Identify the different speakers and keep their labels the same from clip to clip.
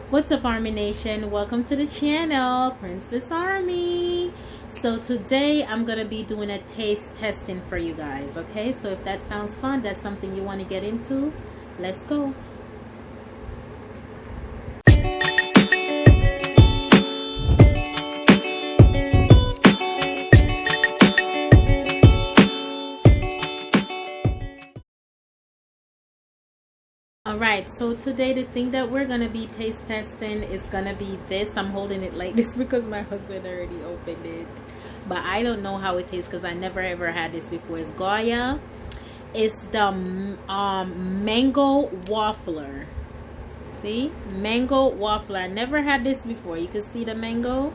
Speaker 1: What's up, Armynation? Welcome to the channel, Princess Army. So today I'm gonna be doing a taste testing for you guys. Okay, so if that sounds fun, that's something you want to get into, let's go. Alright, so today the thing that we're gonna be taste testing is gonna be this. I'm holding it like this because my husband already opened it, but I don't know how it tastes because I never ever had this before. It's Goya. It's the mango waffler. See, mango waffler. I never had this before. You can see the mango,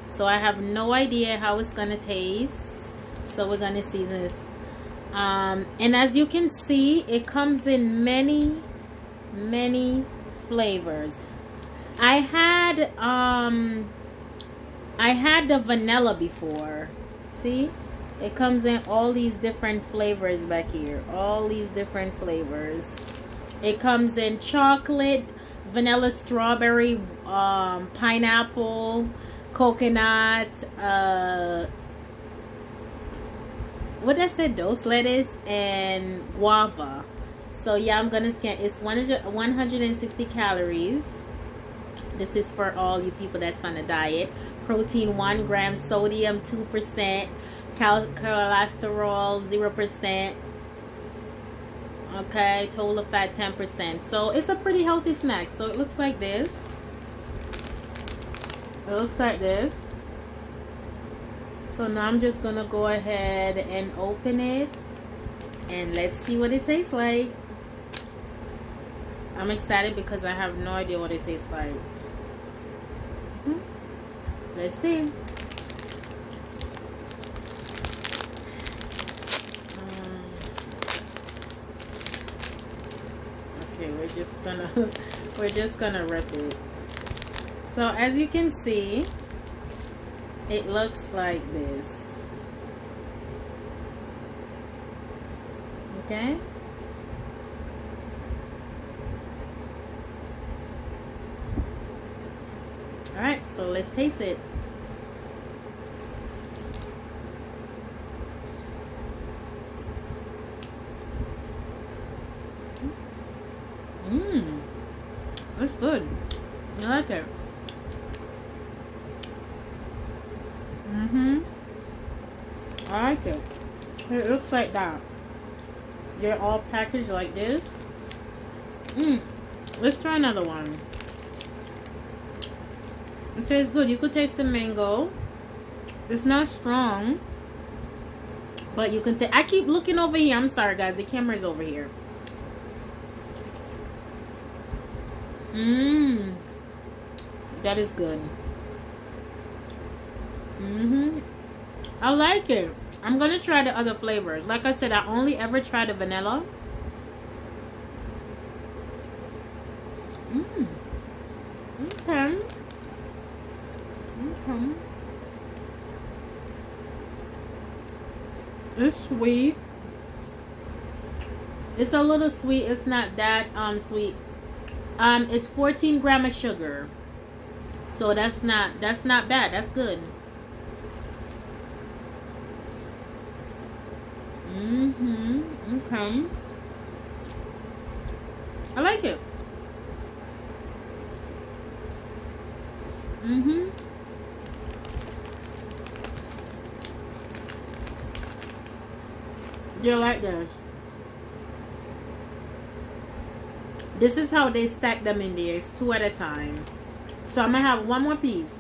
Speaker 1: so I have no idea how it's gonna taste. So we're gonna see this, and as you can see, it comes in many flavors. I had the vanilla before. See, it comes in all these different flavors back here, all these different flavors. It comes in chocolate, vanilla, strawberry, pineapple, coconut, what that said, dose lettuce, and guava. So yeah, I'm gonna scan. It's 160 calories. This is for all you people that's on a diet. Protein 1 gram, sodium 2%, cholesterol 0%. Okay, total fat 10%. So it's a pretty healthy snack. So it looks like this. It looks like this. So now I'm just gonna go ahead and open it, and let's see what it tastes like. I'm excited because I have no idea what it tastes like. Let's see. Okay, we're just gonna rip it. So as you can see, it looks like this. Okay. Alright, so let's taste it. It's good. I like it. I like it. It looks like that. They're all packaged like this. Let's try another one. It tastes good. You could taste the mango. It's not strong, but you can taste. I keep looking over here. I'm sorry, guys. The camera is over here. That is good. I like it. I'm gonna try the other flavors. Like I said, I only ever tried the vanilla. Okay. It's sweet. It's a little sweet. It's not that sweet. It's 14 grams of sugar. So that's not bad. That's good. Okay. I like it. You like this? This is how they stack them in there. It's 2 at a time. So I'm gonna have one more piece.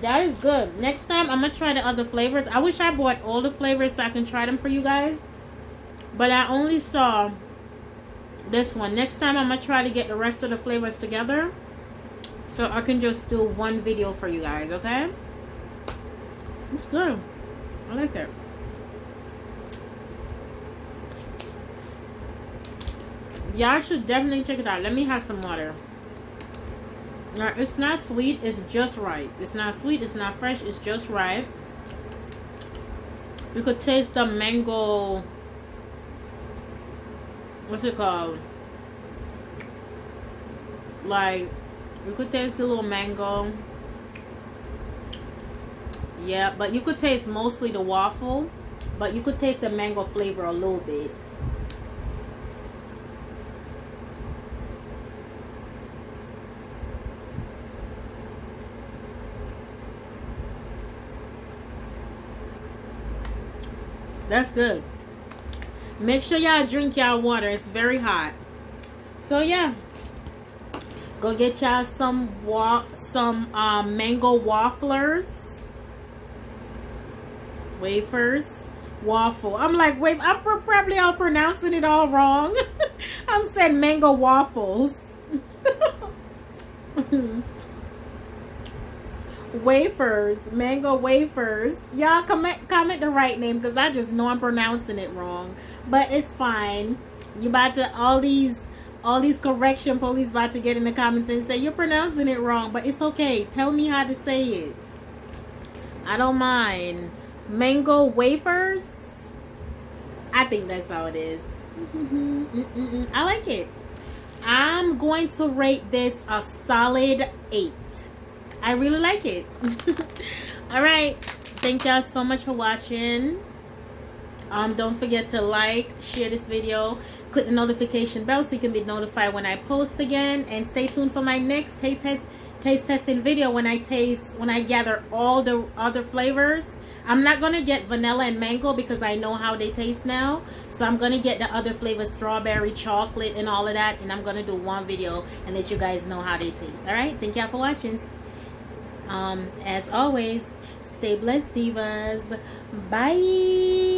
Speaker 1: That is good. Next time I'm gonna try the other flavors. I wish I bought all the flavors so I can try them for you guys, but I only saw this one. Next time I'm gonna try to get the rest of the flavors together so I can just do one video for you guys. Okay, it's good. I like it. Y'all should definitely check it out. Let me have some water. Now, it's not sweet, it's just right. It's not sweet, it's not fresh, it's just right. You could taste the mango what's it called? Like, you could taste the little mango. Yeah, but you could taste mostly the waffle, but you could taste the mango flavor a little bit. That's good. Make sure y'all drink y'all water. It's very hot. So yeah, go get y'all some mango wafflers. Wafers, waffle. I'm like, wait, I'm probably all pronouncing it all wrong. I'm saying mango waffles. Wafers, mango wafers. Y'all comment the right name, because I just know I'm pronouncing it wrong. But it's fine. You about to all these correction police about to get in the comments and say you're pronouncing it wrong, but it's okay. Tell me how to say it. I don't mind. Mango wafers. I think that's how it is. I like it. I'm going to rate this a solid 8. I really like it. All right, thank y'all so much for watching. Don't forget to like, share this video, click the notification bell so you can be notified when I post again, and stay tuned for my next taste testing video when I gather all the other flavors. I'm not gonna get vanilla and mango because I know how they taste now, so I'm gonna get the other flavors, strawberry, chocolate, and all of that, and I'm gonna do one video and let you guys know how they taste. All right, thank y'all for watching. As always, stay blessed, divas. Bye.